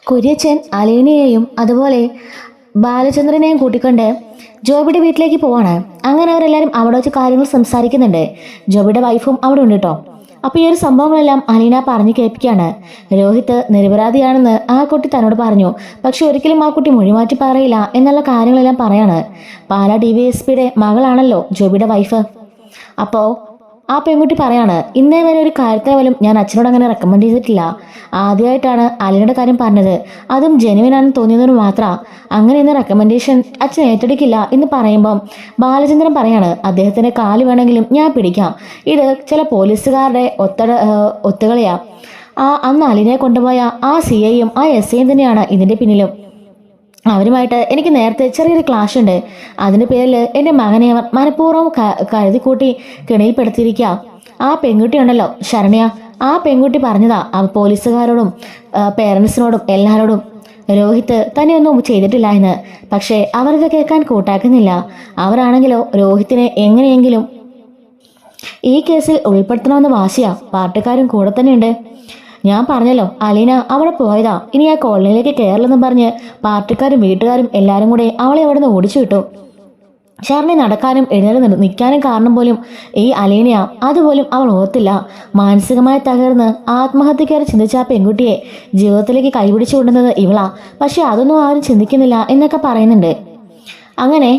കുര്യച്ചൻ അലീനയെയും അതുപോലെ ബാലചന്ദ്രനെയും കൂട്ടിക്കൊണ്ട് ജോബിയുടെ വീട്ടിലേക്ക് പോവാണ്. അങ്ങനെ അവരെല്ലാവരും അവിടെ വെച്ച് കാര്യങ്ങൾ സംസാരിക്കുന്നുണ്ട്. ജോബിയുടെ വൈഫും അവിടെ ഉണ്ട് കേട്ടോ. അപ്പോൾ ഈ ഒരു സംഭവങ്ങളെല്ലാം അലീന പറഞ്ഞു കേൾപ്പിക്കുകയാണ്. രോഹിത് നിരപരാധിയാണെന്ന് ആ കുട്ടി തന്നോട് പറഞ്ഞു, പക്ഷെ ഒരിക്കലും ആ കുട്ടി മൊഴിമാറ്റി പറയില്ല എന്നുള്ള കാര്യങ്ങളെല്ലാം പറയാണ്. പാലാ DYSPയുടെ മകളാണല്ലോ ജോബിയുടെ വൈഫ്. അപ്പോൾ ആ പെൺകുട്ടി പറയാണ്, ഇന്നേ വരെ ഒരു കാര്യത്തിന് പോലും ഞാൻ അച്ഛനോട് അങ്ങനെ റെക്കമെൻഡ് ചെയ്തിട്ടില്ല. ആദ്യമായിട്ടാണ് അലീനയുടെ കാര്യം പറഞ്ഞത്, അതും ജെനുവിനാണെന്ന് തോന്നിയതിന് മാത്രം. അങ്ങനെയൊന്നും റെക്കമെൻഡേഷൻ അച്ഛൻ ഏറ്റെടുക്കില്ല എന്ന് പറയുമ്പം ബാലചന്ദ്രൻ പറയാണ്, അദ്ദേഹത്തിന്റെ കാല് വേണമെങ്കിലും ഞാൻ പിടിക്കാം. ഇത് ചില പോലീസുകാരുടെ ഒത്തുകളിയാ. അന്ന് അലീനയെ കൊണ്ടുപോയ ആ CIയും ആ SIയും തന്നെയാണ് ഇതിന്റെ പിന്നിലും. അവരുമായിട്ട് എനിക്ക് നേരത്തെ ചെറിയൊരു ക്ലാഷ് ഉണ്ട്. അതിന്റെ പേരിൽ എൻ്റെ മകനെ അവർ മനഃപൂർവ്വം കരുതിക്കൂട്ടി കിണിയിൽപ്പെടുത്തിയിരിക്കുക. ആ പെൺകുട്ടി ഉണ്ടല്ലോ ശരണ്യ, ആ പെൺകുട്ടി പറഞ്ഞതാ പോലീസുകാരോടും പേരൻസിനോടും എല്ലാവരോടും രോഹിത് തന്നെയൊന്നും ചെയ്തിട്ടില്ല എന്ന്. പക്ഷേ അവരത് കേൾക്കാൻ കൂട്ടാക്കുന്നില്ല. അവരാണെങ്കിലോ രോഹിത്തിനെ എങ്ങനെയെങ്കിലും ഈ കേസിൽ ഉൾപ്പെടുത്തണമെന്ന് വാശിയാ. പാർട്ടിക്കാരും കൂടെ തന്നെയുണ്ട്. ഞാൻ പറഞ്ഞല്ലോ അലീന അവിടെ പോയതാ, ഇനി ആ കോളനിയിലേക്ക് കയറില്ലെന്ന് പറഞ്ഞ് പാർട്ടിക്കാരും വീട്ടുകാരും എല്ലാവരും കൂടെ അവളെ അവിടെ നിന്ന് ഓടിച്ചു വിട്ടു. ശരണി നടക്കാനും എഴുന്നേറ്റ് നിൽക്കാനും കാരണം പോലും ഈ അലീനയാ. അതുപോലും അവൾ ഓർത്തില്ല. മാനസികമായി തകർന്ന് ആത്മഹത്യക്കാരെ ചിന്തിച്ച ആ പെൺകുട്ടിയെ ജീവിതത്തിലേക്ക് കൈപിടിച്ചു കൊണ്ടുവന്നത് ഇവളാ. പക്ഷെ അതൊന്നും ആരും ചിന്തിക്കുന്നില്ല എന്നൊക്കെ പറയുന്നുണ്ട്. അങ്ങനെ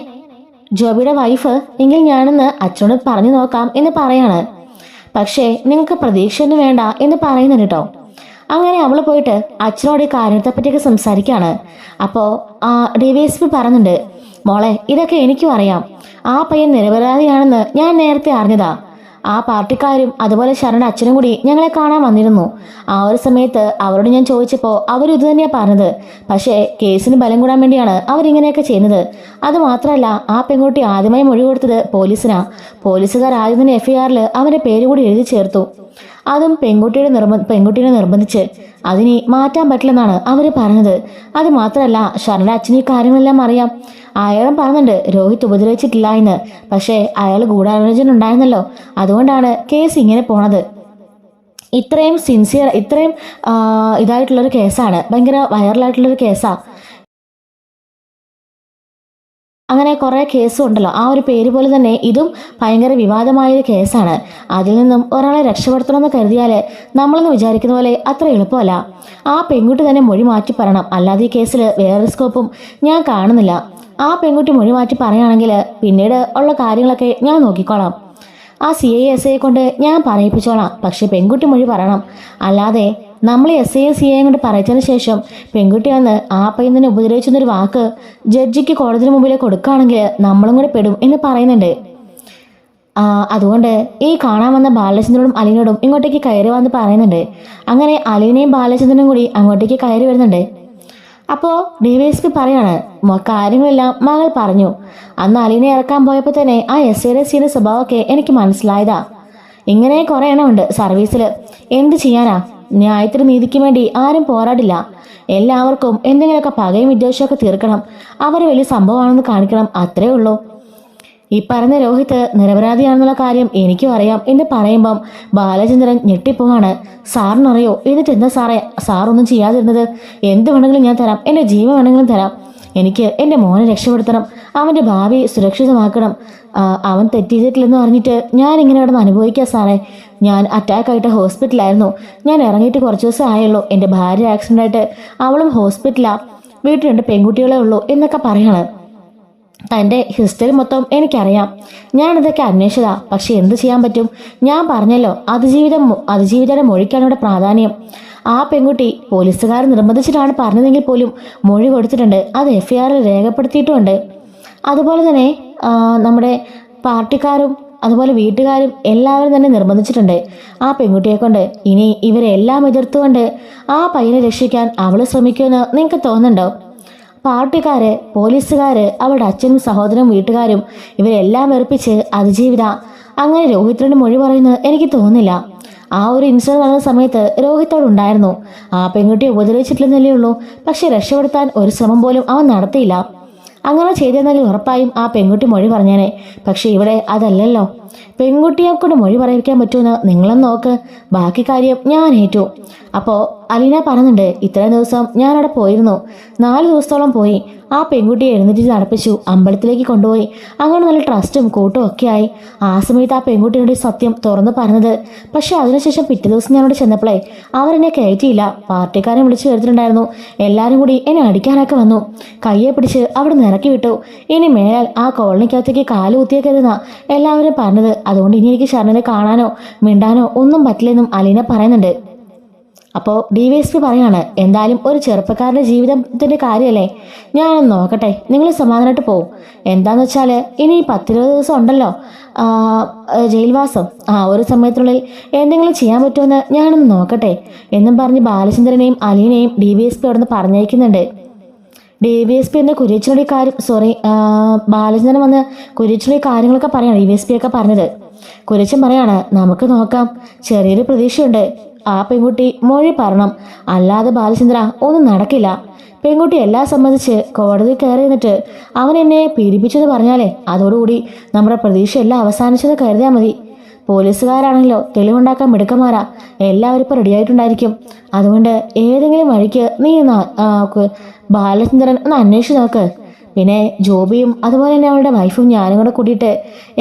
ജോബിയുടെ വൈഫ്, എങ്കിൽ ഞാനെന്ന് അച്ഛനോട് പറഞ്ഞു നോക്കാം എന്ന് പറയാണ്. പക്ഷേ നിങ്ങൾക്ക് പ്രതീക്ഷയൊന്നും വേണ്ട എന്ന് പറയുന്നുണ്ട് കേട്ടോ. അങ്ങനെ അവൾ പോയിട്ട് അച്ഛനോട് ഈ കാര്യത്തെ പറ്റിയൊക്കെ സംസാരിക്കുകയാണ്. അപ്പോൾ DYSP പറയുന്നുണ്ട്, മോളെ ഇതൊക്കെ എനിക്കും അറിയാം. ആ പയ്യൻ നിരപരാധിയാണെന്ന് ഞാൻ നേരത്തെ അറിഞ്ഞതാ. ആ പാർട്ടിക്കാരും അതുപോലെ ശരണ അച്ഛനും കൂടി ഞങ്ങളെ കാണാൻ വന്നിരുന്നു. ആ ഒരു സമയത്ത് അവരോട് ഞാൻ ചോദിച്ചപ്പോൾ അവരും ഇത് തന്നെയാണ് പറഞ്ഞത്. പക്ഷേ കേസിന് ബലം കൂടാൻ വേണ്ടിയാണ് അവരിങ്ങനെയൊക്കെ ചെയ്യുന്നത്. അതുമാത്രമല്ല, ആ പെൺകുട്ടി ആദ്യമായി മൊഴി കൊടുത്തത് പോലീസിനാ. പോലീസുകാർ ആദ്യം തന്നെ FIRൽ അവരുടെ പേര് കൂടി എഴുതി ചേർത്തു. അതും പെൺകുട്ടിയെ നിർബന്ധിച്ച്. അതിനി മാറ്റാൻ പറ്റില്ലെന്നാണ് അവർ പറഞ്ഞത്. അത് മാത്രമല്ല, ശരണ അച്ഛന് ഈ കാര്യങ്ങളെല്ലാം അറിയാം. അയാളും പറഞ്ഞിട്ടുണ്ട് രോഹിത് ഉപദ്രവിച്ചിട്ടില്ല എന്ന്. പക്ഷേ അയാൾ ഗൂഢാലോചന ഉണ്ടായിരുന്നല്ലോ, അതുകൊണ്ടാണ് കേസ് ഇങ്ങനെ പോണത്. ഇത്രയും ഇത്രയും ഇതായിട്ടുള്ളൊരു കേസാണ്, ഭയങ്കര വൈറലായിട്ടുള്ളൊരു കേസാ. അങ്ങനെ കുറേ കേസും ഉണ്ടല്ലോ, ആ ഒരു പേര് പോലെ തന്നെ ഇതും ഭയങ്കര വിവാദമായൊരു കേസാണ്. അതിൽ നിന്നും ഒരാളെ രക്ഷപ്പെടുത്തണമെന്ന് കരുതിയാൽ നമ്മളെന്ന് വിചാരിക്കുന്ന പോലെ അത്ര എളുപ്പമല്ല. ആ പെൺകുട്ടി തന്നെ മൊഴി മാറ്റി പറയണം, അല്ലാതെ ഈ കേസിൽ വേറെ സ്കോപ്പും ഞാൻ കാണുന്നില്ല. ആ പെൺകുട്ടി മൊഴി മാറ്റി പറയുകയാണെങ്കിൽ പിന്നീട് ഉള്ള കാര്യങ്ങളൊക്കെ ഞാൻ നോക്കിക്കോളാം. ആ CI SIയെ കൊണ്ട് ഞാൻ പറയിപ്പിച്ചോളാം. പക്ഷെ പെൺകുട്ടി മൊഴി പറയണം. അല്ലാതെ നമ്മൾ SIയും CIയും കൊണ്ട് പറയിച്ചതിന് ശേഷം പെൺകുട്ടി വന്ന് ആ പയ്യനെ ഉപദ്രവിച്ചെന്നൊരു വാക്ക് ജഡ്ജിക്ക് കോടതിന് മുമ്പിൽ കൊടുക്കുകയാണെങ്കിൽ നമ്മളും കൂടെ പെടും എന്ന് പറയുന്നുണ്ട്. അതുകൊണ്ട് ഈ കാണാൻ വന്ന ബാലചന്ദ്രനോടും അലീനയോടും ഇങ്ങോട്ടേക്ക് കയറി വന്ന് പറയുന്നുണ്ട്. അങ്ങനെ അലീനയും ബാലചന്ദ്രനും കൂടി അങ്ങോട്ടേക്ക് കയറി വരുന്നുണ്ട്. അപ്പോൾ DYSP പറയാണ്, കാര്യങ്ങളെല്ലാം മകൾ പറഞ്ഞു. അന്ന് അലീനെ ഇറക്കാൻ പോയപ്പോൾ തന്നെ ആ SIയുടെ CIയുടെ സ്വഭാവമൊക്കെ എനിക്ക് മനസ്സിലായതാ. ഇങ്ങനെ കുറേ എണ്ണമുണ്ട് സർവീസിൽ. എന്ത് ചെയ്യാനാ? ന്യായത്തിന് നീതിക്ക് വേണ്ടി ആരും പോരാടില്ല. എല്ലാവർക്കും എന്തെങ്കിലുമൊക്കെ പകയും വിദ്വേഷമൊക്കെ തീർക്കണം. അവർ വലിയ സംഭവമാണെന്ന് കാണിക്കണം, അത്രേ ഉള്ളൂ. ഈ പറഞ്ഞ രോഹിത് നിരപരാധിയാണെന്നുള്ള കാര്യം എനിക്കും അറിയാം എന്ന് പറയുമ്പം ബാലചന്ദ്രൻ ഞെട്ടിപ്പോവാണ്. സാറിനറിയോ? എന്നിട്ട് എന്താ സാറേ സാറൊന്നും ചെയ്യാതിരുന്നത്? എന്ത് വേണമെങ്കിലും ഞാൻ തരാം, എൻ്റെ ജീവൻ വേണമെങ്കിലും തരാം. എനിക്ക് എൻ്റെ മോനെ രക്ഷപ്പെടുത്തണം, അവൻ്റെ ഭാവി സുരക്ഷിതമാക്കണം. അവൻ തെറ്റിയിട്ടില്ലെന്ന് പറഞ്ഞിട്ട് ഞാൻ ഇങ്ങനെ കിടന്ന് അനുഭവിക്കാം സാറേ. ഞാൻ അറ്റാക്കായിട്ട് ഹോസ്പിറ്റലായിരുന്നു. ഞാൻ ഇറങ്ങിയിട്ട് കുറച്ച് ദിവസം ആയുള്ളൂ. എൻ്റെ ഭാര്യ ആക്സിഡൻ്റായിട്ട് അവളും ഹോസ്പിറ്റലാണ്. വീട്ടിൽ 2 പെൺകുട്ടികളേ ഉള്ളൂ എന്നൊക്കെ പറയാണ്. തൻ്റെ ഹിസ്റ്ററി മൊത്തം എനിക്കറിയാം. ഞാനിതൊക്കെ അന്വേഷിച്ചതാ. പക്ഷെ എന്ത് ചെയ്യാൻ പറ്റും? ഞാൻ പറഞ്ഞല്ലോ, അതിജീവിതയുടെ മൊഴിക്കാണ് ഇവിടെ പ്രാധാന്യം. ആ പെൺകുട്ടി പോലീസുകാർ നിർബന്ധിച്ചിട്ടാണ് പറഞ്ഞതെങ്കിൽ പോലും മൊഴി കൊടുത്തിട്ടുണ്ട്. അത് FIRൽ രേഖപ്പെടുത്തിയിട്ടുമുണ്ട്. അതുപോലെ തന്നെ നമ്മുടെ പാർട്ടിക്കാരും അതുപോലെ വീട്ടുകാരും എല്ലാവരും തന്നെ നിർബന്ധിച്ചിട്ടുണ്ട് ആ പെൺകുട്ടിയെ കൊണ്ട്. ഇനി ഇവരെല്ലാം എതിർത്തുകൊണ്ട് ആ പയ്യനെ രക്ഷിക്കാൻ അവൾ ശ്രമിക്കുമെന്ന് നിങ്ങൾക്ക് തോന്നുന്നുണ്ടോ? പാർട്ടിക്കാര്, പോലീസുകാര്, അവളുടെ അച്ഛനും സഹോദരനും വീട്ടുകാരും ഇവരെല്ലാം വെറുപ്പിച്ച് അതിജീവിത അങ്ങനെ രോഹിത്തിനോട് മൊഴി പറയുന്നത് എനിക്ക് തോന്നുന്നില്ല. ആ ഒരു ഇൻസിഡന്റ് നടന്ന സമയത്ത് രോഹിത്തോടുണ്ടായിരുന്നു. ആ പെൺകുട്ടിയെ ഉപദ്രവിച്ചിട്ടില്ലെന്നല്ലേ ഉള്ളൂ. പക്ഷെ രക്ഷപ്പെടുത്താൻ ഒരു ശ്രമം പോലും അവൻ നടത്തിയില്ല. അങ്ങനെ ചെയ്തെന്നാൽ ഉറപ്പായും ആ പെൺകുട്ടി മൊഴി പറഞ്ഞേനെ. പക്ഷെ ഇവിടെ അതല്ലല്ലോ. പെൺകുട്ടിയെ കൊണ്ട് മൊഴി പറയിക്കാൻ പറ്റുമെന്ന് നിങ്ങളും നോക്ക്, ബാക്കി കാര്യം ഞാൻ ഏറ്റു. അപ്പോൾ അലീന പറയുന്നുണ്ട്, ഇത്രയും ദിവസം ഞാൻ അവിടെ പോയിരുന്നു, 4 ദിവസത്തോളം പോയി. ആ പെൺകുട്ടിയെ എഴുന്നേറ്റ് നടപ്പിച്ചു, അമ്പലത്തിലേക്ക് കൊണ്ടുപോയി. അങ്ങനെ നല്ല ട്രസ്റ്റും കൂട്ടും ഒക്കെ ആയി. ആ സമയത്ത് ആ പെൺകുട്ടിയുടെ സത്യം തുറന്നു പറഞ്ഞത്. പക്ഷെ അതിനുശേഷം പിറ്റേ ദിവസം ഞാനവിടെ ചെന്നപ്പോഴേ അവരെന്നെ കയറ്റിയില്ല. പാർട്ടിക്കാരെ വിളിച്ചു ചേർത്തിട്ടുണ്ടായിരുന്നു. എല്ലാവരും കൂടി എന്നെ അടിക്കാനൊക്കെ വന്നു. കയ്യെ പിടിച്ച് അവിടെ നിന്ന് ഇറക്കി വിട്ടു. ഇനി മേലാൽ ആ കോളനിക്കകത്തേക്ക് കാല് കുത്തിയേക്കരുതെന്നാ എല്ലാവരും പറഞ്ഞത്. അതുകൊണ്ട് ഇനി എനിക്ക് ശരണിനെ കാണാനോ മിണ്ടാനോ ഒന്നും പറ്റില്ലെന്നും അലീന പറയുന്നുണ്ട്. അപ്പോൾ DYSP പറയാണ്, എന്തായാലും ഒരു ചെറുപ്പക്കാരൻ്റെ ജീവിതത്തിൻ്റെ കാര്യമല്ലേ, ഞാനൊന്ന് നോക്കട്ടെ, നിങ്ങൾ സമാധാനമായിട്ട് പോവും. എന്താന്ന് വെച്ചാൽ ഇനി 10-20 ദിവസം ഉണ്ടല്ലോ ജയിൽവാസം. ഒരു സമയത്തിനുള്ളിൽ എന്തെങ്കിലും ചെയ്യാൻ പറ്റുമെന്ന് ഞാനൊന്ന് നോക്കട്ടെ എന്നും പറഞ്ഞ് ബാലചന്ദ്രനെയും അലീനയും DYSP അവിടെ നിന്ന് പറഞ്ഞയക്കുന്നുണ്ട്. DYSP എന്ന കുര്യച്ചനോട് ബാലചന്ദ്രൻ വന്ന് കുര്യച്ചനോട് കാര്യങ്ങളൊക്കെ പറയാണ്. DYSP ഒക്കെ പറഞ്ഞത്. കുര്യച്ചൻ പറയാണ്, നമുക്ക് നോക്കാം, ചെറിയൊരു പ്രതീക്ഷയുണ്ട്. ആ പെൺകുട്ടി മൊഴി പറയണം, അല്ലാതെ ബാലചന്ദ്ര ഒന്നും നടക്കില്ല. പെൺകുട്ടി എല്ലാം സംബന്ധിച്ച് കോടതി കയറി നിന്നിട്ട് അവൻ എന്നെ പീഡിപ്പിച്ചെന്ന് പറഞ്ഞാലേ അതോടുകൂടി നമ്മുടെ പ്രതീക്ഷ എല്ലാം അവസാനിച്ചെന്ന് കരുതിയാൽ മതി. പോലീസുകാരാണല്ലോ തെളിവുണ്ടാക്കാൻ മിടുക്കന്മാരാ, എല്ലാവരും ഇപ്പോൾ റെഡിയായിട്ടുണ്ടായിരിക്കും. അതുകൊണ്ട് ഏതെങ്കിലും വഴിക്ക് നീ ബാലചന്ദ്രൻ ഒന്ന് അന്വേഷിച്ച് നോക്ക്. പിന്നെ ജോബിയും അതുപോലെ തന്നെ അവളുടെ വൈഫും ഞാനും കൂടെ കൂടിയിട്ട്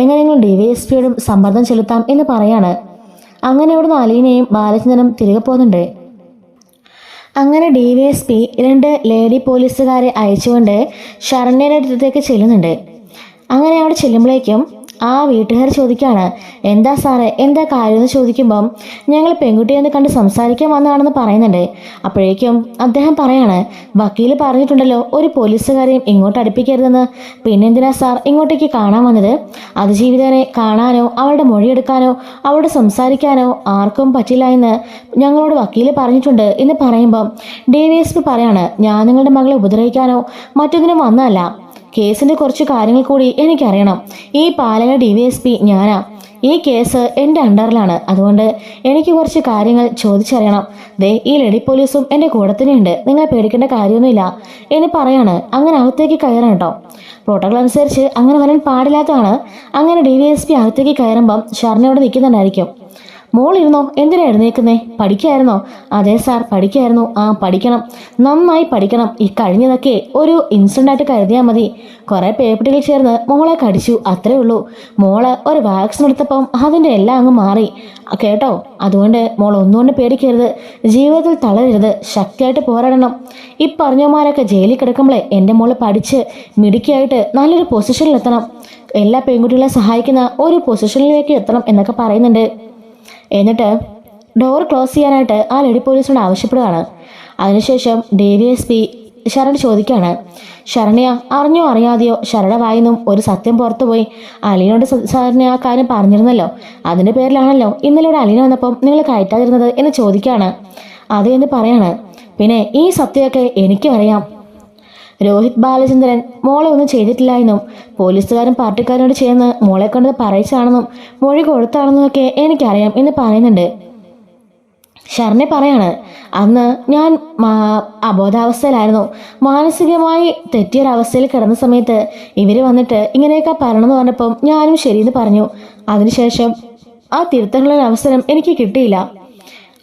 എങ്ങനെയെങ്കിലും DYSPയോടും സമ്മർദ്ദം ചെലുത്താം എന്ന് പറയാണ്. അങ്ങനെ അവിടുന്ന് അലീനയും ബാലചന്ദ്രനും തിരികെ പോകുന്നുണ്ട്. അങ്ങനെ DYSP 2 ലേഡി പോലീസുകാരെ അയച്ചുകൊണ്ട് ശരണ്യയുടെ അടുത്തേക്ക് ചെല്ലുന്നുണ്ട്. അങ്ങനെ അവിടെ ചെല്ലുമ്പോഴേക്കും ആ വീട്ടുകാർ ചോദിക്കുകയാണ്, എന്താ സാറേ, എന്താ കാര്യമെന്ന് ചോദിക്കുമ്പം ഞങ്ങൾ പെൺകുട്ടിയെ ഒന്ന് കണ്ട് സംസാരിക്കാൻ വന്നതാണെന്ന് പറയുന്നുണ്ട്. അപ്പോഴേക്കും അദ്ദേഹം പറയാണ്, വക്കീൽ പറഞ്ഞിട്ടുണ്ടല്ലോ ഒരു പോലീസുകാരെയും ഇങ്ങോട്ട് അടുപ്പിക്കരുതെന്ന്, പിന്നെന്തിനാ സാർ ഇങ്ങോട്ടേക്ക് കാണാൻ വന്നത്? അതിജീവിതനെ കാണാനോ അവളുടെ മൊഴിയെടുക്കാനോ അവളോട് സംസാരിക്കാനോ ആർക്കും പറ്റില്ല എന്ന് ഞങ്ങളോട് വക്കീൽ പറഞ്ഞിട്ടുണ്ട് എന്ന് പറയുമ്പം DYSP പറയാണ്, ഞാൻ നിങ്ങളുടെ മകളെ ഉപദ്രവിക്കാനോ മറ്റൊന്നിനും വന്നതല്ല. കേസിന്റെ കുറച്ച് കാര്യങ്ങൾ കൂടി എനിക്കറിയണം. ഈ പാലങ്ങ DYSP ഞാനാ. ഈ കേസ് എൻ്റെ അണ്ടറിലാണ്. അതുകൊണ്ട് എനിക്ക് കുറച്ച് കാര്യങ്ങൾ ചോദിച്ചറിയണം. ഈ ലേഡി പോലീസും എൻ്റെ കൂടെ തന്നെയുണ്ട്, നിങ്ങൾ പേടിക്കേണ്ട കാര്യമൊന്നുമില്ല എന്ന് പറയാണ്. അങ്ങനെ അകത്തേക്ക് കയറാൻ കേട്ടോ. പ്രോട്ടോകോൾ അനുസരിച്ച് അങ്ങനെ വരാൻ പാടില്ലാത്തതാണ്. അങ്ങനെ DYSP അകത്തേക്ക് കയറുമ്പം ശരണ്യ നിൽക്കുന്നുണ്ടായിരിക്കും. മോളിരുന്നോ, എന്തിനാ എഴുന്നേക്കുന്നേ? പഠിക്കായിരുന്നോ? അതെ സാർ, പഠിക്കായിരുന്നു. പഠിക്കണം, നന്നായി പഠിക്കണം. ഈ കഴിഞ്ഞതൊക്കെ ഒരു ഇൻസിഡൻ്റായിട്ട് കരുതിയാൽ മതി. കുറേ പേപ്പട്ടികൾ ചേർന്ന് മോളെ കടിച്ചു, അത്രേ ഉള്ളൂ. മോള് ഒരു വാക്സിൻ എടുത്തപ്പം അതിൻ്റെ എല്ലാം അങ്ങ് മാറി കേട്ടോ. അതുകൊണ്ട് മോൾ ഒന്നുകൊണ്ട് പേടിക്കരുത്, ജീവിതത്തിൽ തളരരുത്, ശക്തിയായിട്ട് പോരാടണം. ഈ പറഞ്ഞമാരൊക്കെ ജയിലിൽ കിടക്കുമ്പോഴേ എൻ്റെ മോള് പഠിച്ച് മിടുക്കിയായിട്ട് നല്ലൊരു പൊസിഷനിലെത്തണം, എല്ലാ പെൺകുട്ടികളെ സഹായിക്കുന്ന ഒരു പൊസിഷനിലേക്ക് എത്തണം എന്നൊക്കെ പറയുന്നുണ്ട്. എന്നിട്ട് ഡോർ ക്ലോസ് ചെയ്യാനായിട്ട് ആ ലേഡി പോലീസിനോട് ആവശ്യപ്പെടുകയാണ്. അതിനുശേഷം DYSP ശരൺ ചോദിക്കുകയാണ്, ശരണ്യ അറിഞ്ഞോ അറിയാതെയോ ശരണ വായിന്നും ഒരു സത്യം പുറത്തുപോയി. അലീനോട് ശരണ്യ ആ കാര്യം പറഞ്ഞിരുന്നല്ലോ, അതിൻ്റെ പേരിലാണല്ലോ ഇന്നലെ ഇവിടെ അലീന വന്നപ്പം നിങ്ങൾ കയറ്റാതിരുന്നത് എന്ന് ചോദിക്കുകയാണ്. അത് എന്ന് പറയാണ്. പിന്നെ ഈ സത്യമൊക്കെ എനിക്കും അറിയാം. രോഹിത് ബാലചന്ദ്രൻ മോളെ ഒന്നും ചെയ്തിട്ടില്ല എന്നും പോലീസുകാരും പാർട്ടിക്കാരോട് ചേർന്ന് മോളെ കൊണ്ട് പറയിച്ചാണെന്നും മൊഴി കൊടുത്താണെന്നും ഒക്കെ എനിക്കറിയാം എന്ന് പറയുന്നുണ്ട്. ശരണ്യ പറയാണ്, അന്ന് ഞാൻ അബോധാവസ്ഥയിലായിരുന്നു. മാനസികമായി തെറ്റിയൊരവസ്ഥയിൽ കിടന്ന സമയത്ത് ഇവർ വന്നിട്ട് ഇങ്ങനെയൊക്കെ പറയണമെന്ന് പറഞ്ഞപ്പം ഞാനും ശരിയെന്ന് പറഞ്ഞു. അതിനുശേഷം ആ തിരുത്തങ്ങളുടെ അവസരം എനിക്ക് കിട്ടിയില്ല.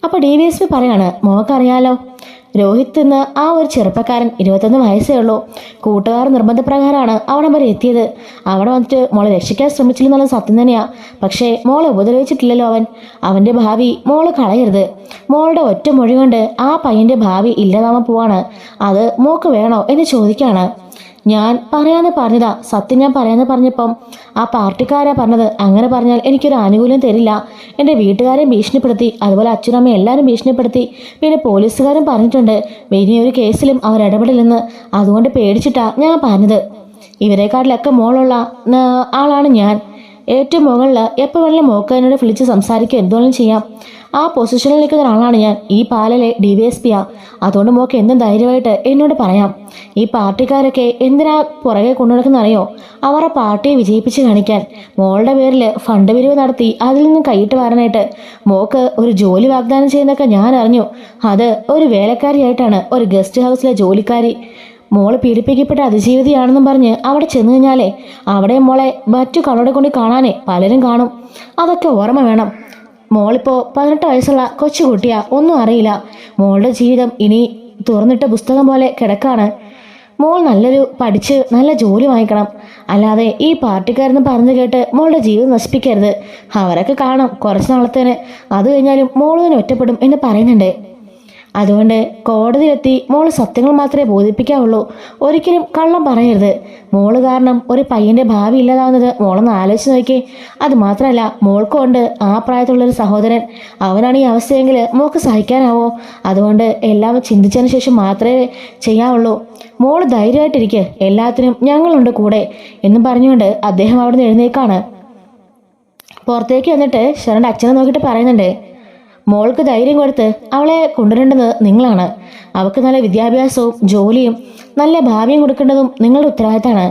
അപ്പോൾ DYSP പറയാണ്, മോക്കറിയാലോ, രോഹിത് എന്ന ആ ഒരു ചെറുപ്പക്കാരൻ 21 വയസ്സേ ഉള്ളൂ. കൂട്ടുകാർ നിർബന്ധപ്രകാരമാണ് അവിടെ വരെ എത്തിയത്. അവിടെ വന്നിട്ട് മോളെ രക്ഷിക്കാൻ ശ്രമിച്ചില്ലെന്നുള്ള സത്യം തന്നെയാ. പക്ഷേ മോളെ ഉപദ്രവിച്ചിട്ടില്ലല്ലോ അവൻ്റെ ഭാവി മോള് കളയരുത്. മോളുടെ ഒറ്റ മൊഴി കൊണ്ട് ആ പയ്യൻ്റെ ഭാവി ഇല്ലാതാവാൻ പോവാണ്. അത് മോക്ക് വേണോ എന്ന് ചോദിക്കുകയാണ്. ഞാൻ പറയാന്ന് പറഞ്ഞതാ, സത്യം ഞാൻ പറയാന്ന് പറഞ്ഞപ്പം ആ പാർട്ടിക്കാരാ പറഞ്ഞത്, അങ്ങനെ പറഞ്ഞാൽ എനിക്കൊരു ആനുകൂല്യം തരില്ല. എൻ്റെ വീട്ടുകാരെ ഭീഷണിപ്പെടുത്തി, അതുപോലെ അച്ഛനമ്മ എല്ലാവരും ഭീഷണിപ്പെടുത്തി. പിന്നെ പോലീസുകാരും പറഞ്ഞിട്ടുണ്ട് ഇനിയൊരു കേസിലും അവർ ഇടപെടില്ലെന്ന്. അതുകൊണ്ട് പേടിച്ചിട്ടാ ഞാൻ പറഞ്ഞത്. ഇവരെക്കാട്ടിലൊക്കെ മോളുള്ള ആളാണ് ഞാൻ. ഏറ്റവും മുകളിൽ എപ്പോൾ വേണമെങ്കിലും മോക്ക് എന്നോട് വിളിച്ച് സംസാരിക്കുക, എന്തുവേണം ചെയ്യാം. ആ പൊസിഷനിൽ നിൽക്കുന്ന ഒരാളാണ് ഞാൻ. ഈ പാലയിലെ DYSPയാ. അതുകൊണ്ട് മോക്ക് എന്തും ധൈര്യമായിട്ട് എന്നോട് പറയാം. ഈ പാർട്ടിക്കാരൊക്കെ എന്തിനാ പുറകെ കൊണ്ടുനടക്കുന്നറിയോ? അവരുടെ പാർട്ടിയെ വിജയിപ്പിച്ച് കാണിക്കാൻ. മോളുടെ പേരിൽ ഫണ്ട് പിരിവ് നടത്തി അതിൽ നിന്നും കൈയിട്ട് വരാനായിട്ട് മോക്ക് ഒരു ജോലി വാഗ്ദാനം ചെയ്യുന്നതൊക്കെ ഞാൻ അറിഞ്ഞു. അത് ഒരു വേലക്കാരിയായിട്ടാണ്, ഒരു ഗസ്റ്റ് ഹൗസിലെ ജോലിക്കാരി. മോള് പീഡിപ്പിക്കപ്പെട്ട അതിജീവിതയാണെന്നും പറഞ്ഞ് അവിടെ ചെന്ന് കഴിഞ്ഞാലേ അവിടെ മോളെ മറ്റു കണ്ണോടെ കൊണ്ട് കാണാനേ പലരും കാണും. അതൊക്കെ ഓർമ്മ വേണം. മോളിപ്പോൾ 18 വയസ്സുള്ള കൊച്ചുകുട്ടിയാ, ഒന്നും അറിയില്ല. മോളുടെ ജീവിതം ഇനി തുറന്നിട്ട പുസ്തകം പോലെ കിടക്കാണ്. മോൾ പഠിച്ച് നല്ല ജോലി വാങ്ങിക്കണം. അല്ലാതെ ഈ പാർട്ടിക്കാരെന്ന് പറഞ്ഞു കേട്ട് മോളുടെ ജീവിതം നശിപ്പിക്കരുത്. അവരൊക്കെ കാണാം കുറച്ച് നാളത്തേന്, അത് കഴിഞ്ഞാലും മോൾ തന്നെ ഒറ്റപ്പെടും എന്ന് പറയുന്നുണ്ട്. അതുകൊണ്ട് കോടതിയിലെത്തി മോള് സത്യങ്ങൾ മാത്രമേ ബോധിപ്പിക്കാവുള്ളൂ. ഒരിക്കലും കള്ളം പറയരുത്. മോള് കാരണം ഒരു പയ്യന്റെ ഭാവി ഇല്ലാതാവുന്നത് മോളൊന്ന് ആലോചിച്ച് നോക്കി. അത് മാത്രമല്ല, മോൾക്കുണ്ട് ആ പ്രായത്തിലുള്ളൊരു സഹോദരൻ. അവനാണ് ഈ അവസ്ഥയെങ്കിൽ മോൾക്ക് സഹിക്കാനാവോ? അതുകൊണ്ട് എല്ലാം ചിന്തിച്ചതിന് ശേഷം മാത്രമേ ചെയ്യാവുള്ളൂ. മോള് ധൈര്യമായിട്ടിരിക്കുക, എല്ലാത്തിനും ഞങ്ങളുണ്ട് കൂടെ എന്നും പറഞ്ഞുകൊണ്ട് അദ്ദേഹം അവിടെ നിന്ന് എഴുന്നേക്കാണ്. പുറത്തേക്ക് വന്നിട്ട് ശരണ്യ അച്ഛനെ നോക്കിയിട്ട് പറയുന്നുണ്ട്, മോൾക്ക് ധൈര്യം കൊടുത്ത് അവളെ കൊണ്ടുവരേണ്ടത് നിങ്ങളാണ്. അവൾക്ക് നല്ല വിദ്യാഭ്യാസവും ജോലിയും നല്ല ഭാവിയും കൊടുക്കേണ്ടതും നിങ്ങളുടെ ഉത്തരവാദിത്തമാണ്.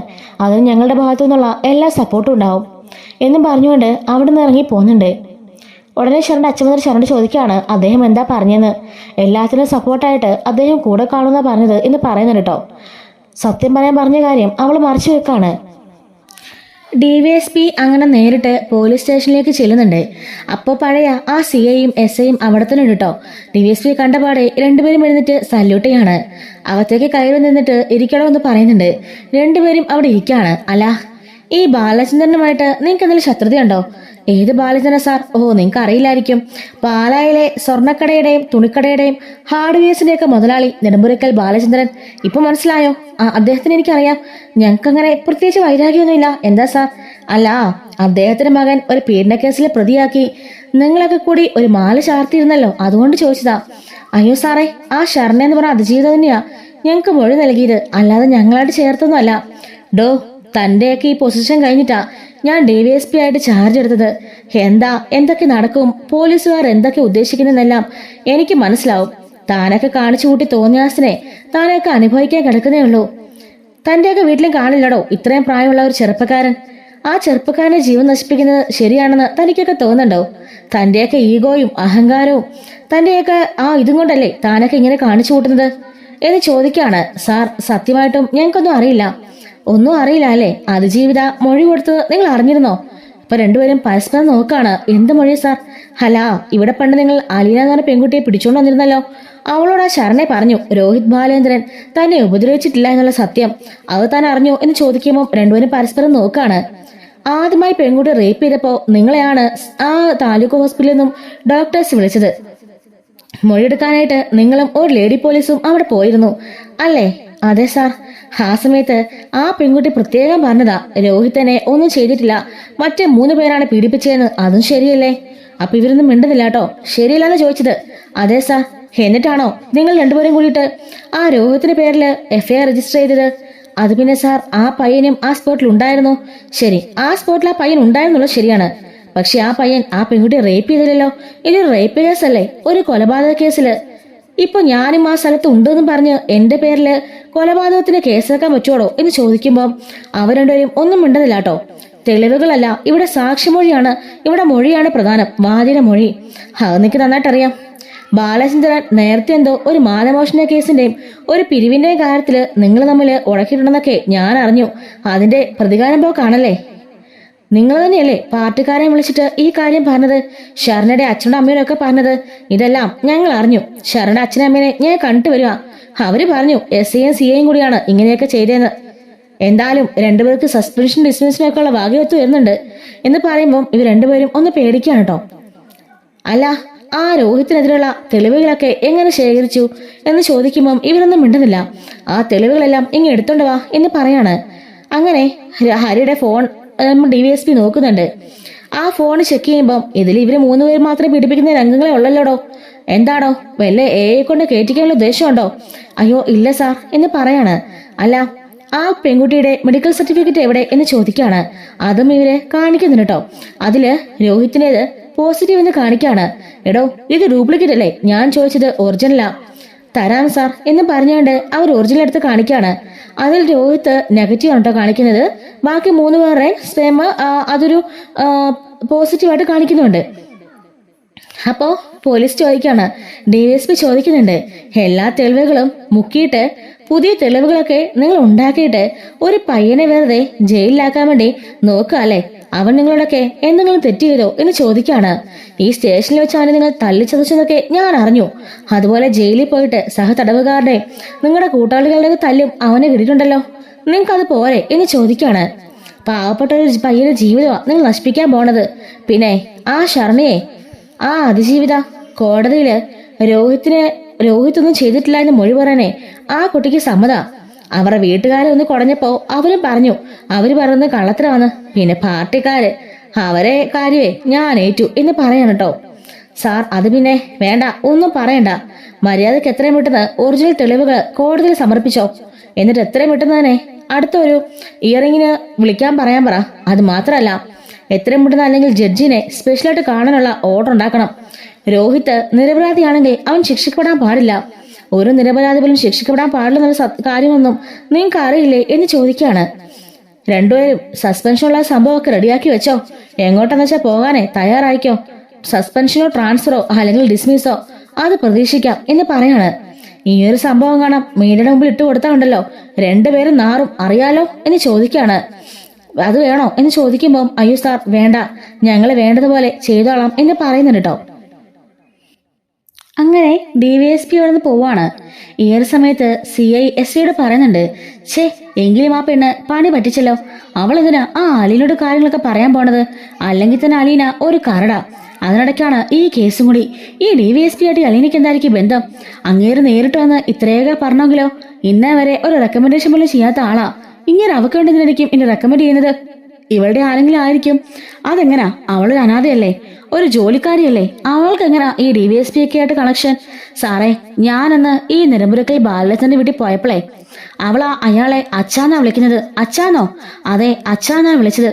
അതിന് ഞങ്ങളുടെ ഭാഗത്തു നിന്നുള്ള എല്ലാ സപ്പോർട്ടും ഉണ്ടാവും എന്നും പറഞ്ഞുകൊണ്ട് അവിടെ നിന്ന് ഇറങ്ങി പോകുന്നുണ്ട്. ഉടനെ ശരണ്യ അച്ഛൻ വന്നിട്ട് ശരണ്യ ചോദിക്കുകയാണ് അദ്ദേഹം എന്താ പറഞ്ഞതെന്ന്. എല്ലാത്തിനും സപ്പോർട്ടായിട്ട് അദ്ദേഹം കൂടെ കാണുന്ന പറഞ്ഞത് എന്ന് പറയുന്നുണ്ട് കേട്ടോ. സത്യം പറയാൻ പറഞ്ഞ കാര്യം അവൾ മറച്ചു വെക്കാണ്. DYSP അങ്ങനെ നേരിട്ട് പോലീസ് സ്റ്റേഷനിലേക്ക് ചെല്ലുന്നുണ്ട്. അപ്പോൾ പഴയ ആ CIയും SIയും അവിടെ തന്നെ ഉണ്ട് കേട്ടോ. DYSP കണ്ടപാടെ രണ്ടുപേരും എഴുന്നിട്ട് സല്യൂട്ട് ചെയ്യാണ്. അകത്തേക്ക് കയറി നിന്നിട്ട് ഇരിക്കണോ എന്ന് പറയുന്നുണ്ട്. രണ്ടുപേരും അവിടെ ഇരിക്കുകയാണ്. അല്ല, ഈ ബാലചന്ദ്രനുമായിട്ട് നിങ്ങൾക്ക് എന്തെങ്കിലും ശത്രുതയുണ്ടോ? ഏത് ബാലചന്ദ്രൻ സാർ? ഓ, നിങ്ങൾക്ക് അറിയില്ലായിരിക്കും. പാലായിലെ സ്വർണ്ണക്കടയുടെയും തുണിക്കടയുടെയും ഹാർഡ്വെയർസിന്റെയൊക്കെ മുതലാളി നെടുമ്പുരക്കൽ ബാലചന്ദ്രൻ. ഇപ്പൊ മനസ്സിലായോ? അദ്ദേഹത്തിന് എനിക്കറിയാം. ഞങ്ങൾക്കങ്ങനെ പ്രത്യേകിച്ച് വൈരാഗ്യമൊന്നുമില്ല. എന്താ സാർ? അല്ല, അദ്ദേഹത്തിന്റെ മകൻ ഒരു പീഡനക്കേസിലെ പ്രതിയാക്കി നിങ്ങളൊക്കെ കൂടി ഒരു മാല ചാർത്തിയിരുന്നല്ലോ, അതുകൊണ്ട് ചോദിച്ചതാ. അയ്യോ സാറേ, ആ ശരണ എന്ന് പറഞ്ഞ അതിജീവിതം തന്നെയാ ഞങ്ങൾക്ക് മൊഴി നൽകിയത്, അല്ലാതെ ഞങ്ങളായിട്ട് ചേർത്തൊന്നും അല്ല. ഡോ, തന്റെയൊക്കെ ഈ പൊസിഷൻ കഴിഞ്ഞിട്ടാ ഞാൻ DYSP ആയിട്ട് ചാർജ് എടുത്തത്. എന്തൊക്കെ നടക്കും, പോലീസുകാർ എന്തൊക്കെ ഉദ്ദേശിക്കുന്നെല്ലാം എനിക്ക് മനസ്സിലാവും. താനൊക്കെ കാണിച്ചു കൂട്ടി തോന്നിയാസിനെ താനൊക്കെ അനുഭവിക്കാൻ കിടക്കുന്നേ ഉള്ളൂ. തന്റെയൊക്കെ വീട്ടിലും കാണില്ലടോ ഇത്രയും പ്രായമുള്ള ഒരു ചെറുപ്പക്കാരൻ. ആ ചെറുപ്പക്കാരനെ ജീവൻ നശിപ്പിക്കുന്നത് ശരിയാണെന്ന് തനിക്കൊക്കെ തോന്നുന്നുണ്ടോ? തന്റെയൊക്കെ ഈഗോയും അഹങ്കാരവും തന്റെയൊക്കെ ഇതും കൊണ്ടല്ലേ താനൊക്കെ ഇങ്ങനെ കാണിച്ചു കൂട്ടുന്നത് എന്ന് ചോദിക്കാണ്. സാർ, സത്യമായിട്ടും ഞങ്ങൾക്കൊന്നും അറിയില്ല. ഒന്നും അറിയില്ല അല്ലേ? അതിജീവിത മൊഴി കൊടുത്തത് നിങ്ങൾ അറിഞ്ഞിരുന്നോ? ഇപ്പൊ രണ്ടുപേരും പരസ്പരം നോക്കാണ്. എന്ത് മൊഴി സാർ? ഹലാ, ഇവിടെ പണ്ട് നിങ്ങൾ അലീന എന്ന് പറഞ്ഞ പെൺകുട്ടിയെ പിടിച്ചോണ്ട് വന്നിരുന്നല്ലോ. അവളോട് ആ ശരണെ പറഞ്ഞു രോഹിത് ബാലേന്ദ്രൻ തന്നെ ഉപദ്രവിച്ചിട്ടില്ല എന്നുള്ള സത്യം. അത് താൻ അറിഞ്ഞോ എന്ന് ചോദിക്കുമ്പോൾ രണ്ടുപേരും പരസ്പരം നോക്കാണ്. ആദ്യമായി പെൺകുട്ടി റേപ്പ് ചെയ്തപ്പോ നിങ്ങളെയാണ് ആ താലൂക്ക് ഹോസ്പിറ്റലിൽ നിന്നും ഡോക്ടേഴ്സ് വിളിച്ചത്. മൊഴിയെടുക്കാനായിട്ട് നിങ്ങളും ഒരു ലേഡി പോലീസും അവിടെ പോയിരുന്നു അല്ലേ? അതെ സാർ. ആ സമയത്ത് ആ പെൺകുട്ടി പ്രത്യേകം പറഞ്ഞതാ രോഹിതനെ ഒന്നും ചെയ്തിട്ടില്ല, മറ്റേ 3 പേരാണ് പീഡിപ്പിച്ചതെന്ന്. അതും ശരിയല്ലേ? അപ്പൊ ഇവരൊന്നും മിണ്ടുന്നില്ല കേട്ടോ. ശരിയല്ലാന്ന് ചോദിച്ചത്. അതെ സാർ. എന്നിട്ടാണോ നിങ്ങൾ രണ്ടുപേരും കൂടിയിട്ട് ആ രോഹിത്തിന്റെ പേരില് FIR രജിസ്റ്റർ ചെയ്തത്? അത് പിന്നെ സാർ, ആ പയ്യനും ആ സ്പോട്ടിൽ ഉണ്ടായിരുന്നു. ശരി, ആ സ്പോട്ടിൽ ആ പയ്യൻ ഉണ്ടായിരുന്നുള്ളത് ശരിയാണ്. പക്ഷെ ആ പയ്യൻ ആ പെൺകുട്ടിയെ റേപ്പ് ചെയ്തില്ലല്ലോ. ഇതൊരു റേപ്പ് കേസല്ലേ, ഒരു കൊലപാതക കേസില്. ഇപ്പൊ ഞാനും ആ സ്ഥലത്ത് ഉണ്ടെന്ന് പറഞ്ഞ് എന്റെ പേരില് കൊലപാതകത്തിന് കേസെടുക്കാൻ പറ്റുവോടോ എന്ന് ചോദിക്കുമ്പോൾ അവർ രണ്ടുപേരും ഒന്നും മിണ്ടുന്നില്ല കേട്ടോ. തെളിവുകളല്ല, ഇവിടെ സാക്ഷിമൊഴിയാണ്, ഇവിടെ മൊഴിയാണ് പ്രധാനം, വാദിയുടെ മൊഴി. അതെനിക്ക് നന്നായിട്ടറിയാം. ബാലചന്ദ്രൻ നേരത്തെ എന്തോ ഒരു മാനമോഷണ കേസിന്റെയും ഒരു പിരിവിന്റെയും കാര്യത്തില് നിങ്ങൾ തമ്മിൽ ഉടക്കിയിട്ടുണ്ടെന്നൊക്കെ ഞാൻ അറിഞ്ഞു. അതിന്റെ പ്രതികാരം പോക്കാണല്ലേ? നിങ്ങൾ തന്നെയല്ലേ പാർട്ടിക്കാരെ വിളിച്ചിട്ട് ഈ കാര്യം പറഞ്ഞത്? ശരണയുടെ അച്ഛനും അമ്മയുടെ ഒക്കെ പറഞ്ഞത് ഇതെല്ലാം ഞങ്ങൾ അറിഞ്ഞു. ശരണയുടെ അച്ഛനും അമ്മേനെ ഞാൻ കണ്ടുവരിക. അവര് പറഞ്ഞു SIയും CIയും കൂടിയാണ് ഇങ്ങനെയൊക്കെ ചെയ്തതെന്ന്. എന്തായാലും രണ്ടുപേർക്ക് സസ്പെൻഷൻ ഡിസ്മിസിനൊക്കെ ഉള്ള ഭാഗ്യവത്ത് വരുന്നുണ്ട് എന്ന് പറയുമ്പോൾ ഇവർ രണ്ടുപേരും ഒന്ന് പേടിക്കുകയാണ് കേട്ടോ. അല്ല, ആ രോഹിത്തിനെതിരെയുള്ള തെളിവുകളൊക്കെ എങ്ങനെ ശേഖരിച്ചു എന്ന് ചോദിക്കുമ്പം ഇവരൊന്നും മിണ്ടുന്നില്ല. ആ തെളിവുകളെല്ലാം ഇങ്ങനെ എടുത്തോണ്ട് വാ എന്ന് പറയാണ്. അങ്ങനെ ഹരിയുടെ ഫോൺ DYSP നോക്കുന്നുണ്ട്. ആ ഫോൺ ചെക്ക് ചെയ്യുമ്പം ഇതിൽ ഇവര് 3 പേര് മാത്രം പീഡിപ്പിക്കുന്ന രംഗങ്ങളെ ഉള്ളല്ലോടോ. എന്താടോ, വല്ല AI കൊണ്ട് കേറ്റിക്കാനുള്ള ഉദ്ദേശമുണ്ടോ? അയ്യോ ഇല്ല സാർ എന്ന് പറയാണ്. അല്ല, ആ പെൺകുട്ടിയുടെ മെഡിക്കൽ സർട്ടിഫിക്കറ്റ് എവിടെ എന്ന് ചോദിക്കാണ്. അതും ഇവരെ കാണിക്കുന്നുണ്ട് കേട്ടോ. അതില് രോഹിത്തിനേത് പോസിറ്റീവ് എന്ന് കാണിക്കാണ്. എടോ, ഇത് ഡ്യൂപ്ലിക്കേറ്റ് അല്ലേ? ഞാൻ ചോദിച്ചത് ഒറിജിനലാ. തരാം സാർ എന്ന് പറഞ്ഞുകൊണ്ട് അവർ ഒറിജിനൽ എടുത്ത് കാണിക്കാണ്. അതിൽ രോഹിത്ത് നെഗറ്റീവ് ആണ് കേട്ടോ കാണിക്കുന്നത്. ബാക്കി 3 പേരുടെ സ്പേം അതൊരു പോസിറ്റീവായിട്ട് കാണിക്കുന്നുണ്ട്. അപ്പോൾ പോലീസ് ചോദിക്കാണ്, DSP ചോദിക്കുന്നുണ്ട്, എല്ലാ തെളിവുകളും മുക്കിയിട്ട് പുതിയ തെളിവുകളൊക്കെ നിങ്ങൾ ഉണ്ടാക്കിയിട്ട് ഒരു പയ്യനെ വെറുതെ ജയിലിലാക്കാൻ വേണ്ടി നോക്കുക അല്ലേ? അവൻ നിങ്ങളോടൊക്കെ എന്തെങ്കിലും തെറ്റ് ചെയ്തോ എന്ന് ചോദിക്കാണ്. ഈ സ്റ്റേഷനിൽ വെച്ചാണ് നിങ്ങൾ തല്ലിച്ചതച്ചതൊക്കെ ഞാൻ അറിഞ്ഞു. അതുപോലെ ജയിലിൽ പോയിട്ട് സഹതടവുകാരുടെ നിങ്ങളുടെ കൂട്ടാളികളുടെ തല്ലും അവനെ കിട്ടിയിട്ടുണ്ടല്ലോ. നിങ്ങൾക്കത് പോരെ എന്ന് ചോദിക്കാണ്. പാവപ്പെട്ട ഒരു പയ്യന്റെ ജീവിതമാണ് നിങ്ങൾ നശിപ്പിക്കാൻ പോണത്. പിന്നെ ആ ശർണയെ, ആ അതിജീവിത കോടതിയില് രോഹിത്തൊന്നും ചെയ്തിട്ടില്ല എന്ന് മൊഴി പറയാനേ ആ കുട്ടിക്ക് സമ്മത. അവരുടെ വീട്ടുകാരെ ഒന്ന് കുടഞ്ഞപ്പോ അവരും പറഞ്ഞു, അവര് പറയുന്നത് കള്ളത്തരമാണ്. പിന്നെ പാർട്ടിക്കാര് അവരെ കാര്യമേ ഞാൻ ഏറ്റു എന്ന് പറയാണ് കേട്ടോ. സാർ അത് പിന്നെ വേണ്ട, ഒന്നും പറയണ്ട. മര്യാദക്ക് എത്രയും പെട്ടെന്ന് ഒറിജിനൽ തെളിവുകൾ കോടതിയിൽ സമർപ്പിച്ചോ. എന്നിട്ട് എത്രയും പെട്ടെന്ന് തന്നെ അടുത്തൊരു ഇയറിങ്ങിന് വിളിക്കാൻ പറയാൻ പറ. അത് മാത്രമല്ല എത്രയും പെട്ടെന്ന് അല്ലെങ്കിൽ ജഡ്ജിനെ സ്പെഷ്യലായിട്ട് കാണാനുള്ള ഓർഡർ ഉണ്ടാക്കണം. രോഹിത് നിരപരാധിയാണെങ്കിൽ അവൻ ശിക്ഷിക്കപ്പെടാൻ പാടില്ല. ഒരു നിരപരാധി പോലും ശിക്ഷിക്കപ്പെടാൻ പാടില്ലെന്നുള്ള കാര്യമൊന്നും നിങ്ങൾക്ക് അറിയില്ലേ എന്ന് ചോദിക്കുകയാണ്. രണ്ടുപേരും സസ്പെൻഷനുള്ള സംഭവമൊക്കെ റെഡിയാക്കി വെച്ചോ. എങ്ങോട്ടെന്ന് വെച്ചാൽ പോകാനേ തയ്യാറായിക്കോ. സസ്പെൻഷനോ ട്രാൻസ്ഫറോ അല്ലെങ്കിൽ ഡിസ്മിസോ അത് പ്രതീക്ഷിക്കാം എന്ന് പറയാണ്. ഈ ഒരു സംഭവം കാണാം മീഡിയയുടെ മുമ്പിൽ ഇട്ട് കൊടുത്താണ്ടല്ലോ രണ്ടുപേരും നാറും അറിയാലോ എന്ന് ചോദിക്കാണ്. അത് വേണോ എന്ന് ചോദിക്കുമ്പോൾ അയ്യോ സാർ വേണ്ട, ഞങ്ങള് വേണ്ടതുപോലെ ചെയ്തോളാം എന്ന് പറയുന്നുണ്ട് കേട്ടോ. അങ്ങനെ DVSP അവിടെ നിന്ന് പോവാണ്. ഈ ഒരു സമയത്ത് CI SIയോട് പറയുന്നുണ്ട്, ഛേ എങ്കിലും ആ പെണ്ണ് പണി പറ്റിച്ചല്ലോ. അവൾ എന്തിനാ ആ അലീനോട് കാര്യങ്ങളൊക്കെ പറയാൻ പോണത്? അല്ലെങ്കിൽ തന്നെ അലീന ഒരു കരട. അതിനിടയ്ക്കാണ് ഈ കേസും കൂടി. ഈ DVSP ആയിട്ട് അലീനയ്ക്ക് എന്തായിരിക്കും ബന്ധം? അങ്ങേര് നേരിട്ട് വന്ന് ഇത്രയൊക്കെ പറഞ്ഞെങ്കിലോ ഇന്നേ വരെ ഒരു റെക്കമെൻഡേഷൻ പോലും ചെയ്യാത്ത ആളാ. ഇങ്ങനെ അവക്ക് വേണ്ടതിനായിരിക്കും എന്നെ റെക്കമെൻഡ് ചെയ്യുന്നത്. ഇവളുടെ ആരെങ്കിലും ആയിരിക്കും. അതെങ്ങനാ? അവളൊരു അനാഥയല്ലേ, ഒരു ജോലിക്കാരിയല്ലേ, അവൾക്ക് എങ്ങനാ ഈ DVSP ഒക്കെ ആയിട്ട് കണക്ഷൻ? സാറേ, ഞാനന്ന് ഈ നിലമ്പൂരക്കൽ ബാലചന്ദ്രന്റെ വീട്ടിൽ പോയപ്പോഴേ അവളാ അയാളെ അച്ഛാന്നാ വിളിക്കുന്നത്. അച്ഛാന്നോ? അതെ, അച്ഛാന്നാ വിളിച്ചത്.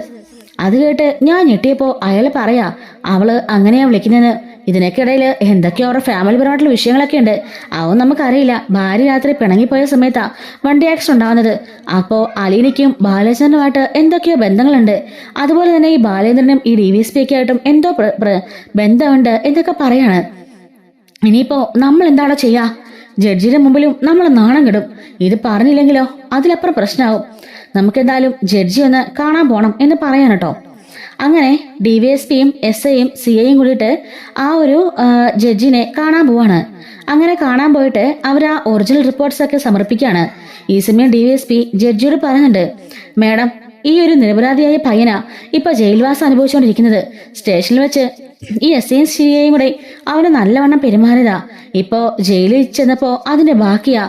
അത് കേട്ട് ഞാൻ ഞെട്ടിയപ്പോ അയാൾ പറയാ അവള് അങ്ങനെയാ വിളിക്കുന്നതെന്ന്. ഇതിനൊക്കിടയിൽ എന്തൊക്കെയോ അവരുടെ ഫാമിലി പരമായിട്ടുള്ള വിഷയങ്ങളൊക്കെ ഉണ്ട്. അവൻ നമുക്കറിയില്ല. ഭാര്യ രാത്രി പിണങ്ങിപ്പോയ സമയത്താ വണ്ടി ആക്സിഡന്റ് ഉണ്ടാവുന്നത്. അപ്പോ അലീനയ്ക്കും ബാലചന്ദ്രനുമായിട്ട് എന്തൊക്കെയോ ബന്ധങ്ങളുണ്ട്. അതുപോലെ തന്നെ ഈ ബാലേന്ദ്രനും ഈ DVSP ഒക്കെ ആയിട്ടും എന്തോ ബന്ധമുണ്ട് എന്നൊക്കെ പറയാണ്. ഇനിയിപ്പോ നമ്മൾ എന്താണോ ചെയ്യാ? ജഡ്ജിയുടെ മുമ്പിലും നമ്മൾ നാണം കെടും. ഇത് പറഞ്ഞില്ലെങ്കിലോ അതിലപ്പുറം പ്രശ്നമാവും. നമുക്കെന്തായാലും ജഡ്ജി ഒന്ന് കാണാൻ പോണം എന്ന് പറയാനട്ടോ. അങ്ങനെ DVSPയും SIയും CIയും കൂടിയിട്ട് ആ ഒരു ജഡ്ജിനെ കാണാൻ പോവാണ്. അങ്ങനെ കാണാൻ പോയിട്ട് അവർ ആ ഒറിജിനൽ റിപ്പോർട്ട്സ് ഒക്കെ സമർപ്പിക്കുകയാണ്. ഈ സമയം DVSP ജഡ്ജിയോട് പറയുന്നുണ്ട്, മാഡം, ഈ ഒരു നിരപരാധിയായ പയ്യനാ ഇപ്പൊ ജയിൽവാസം അനുഭവിച്ചുകൊണ്ടിരിക്കുന്നത്. സ്റ്റേഷനിൽ വെച്ച് ഈ SIയും CIയും കൂടെ അവന് നല്ലവണ്ണം പെരുമാറിയതാ. ഇപ്പോ ജയിലിൽ ചെന്നപ്പോ അതിന്റെ ബാക്കിയാ.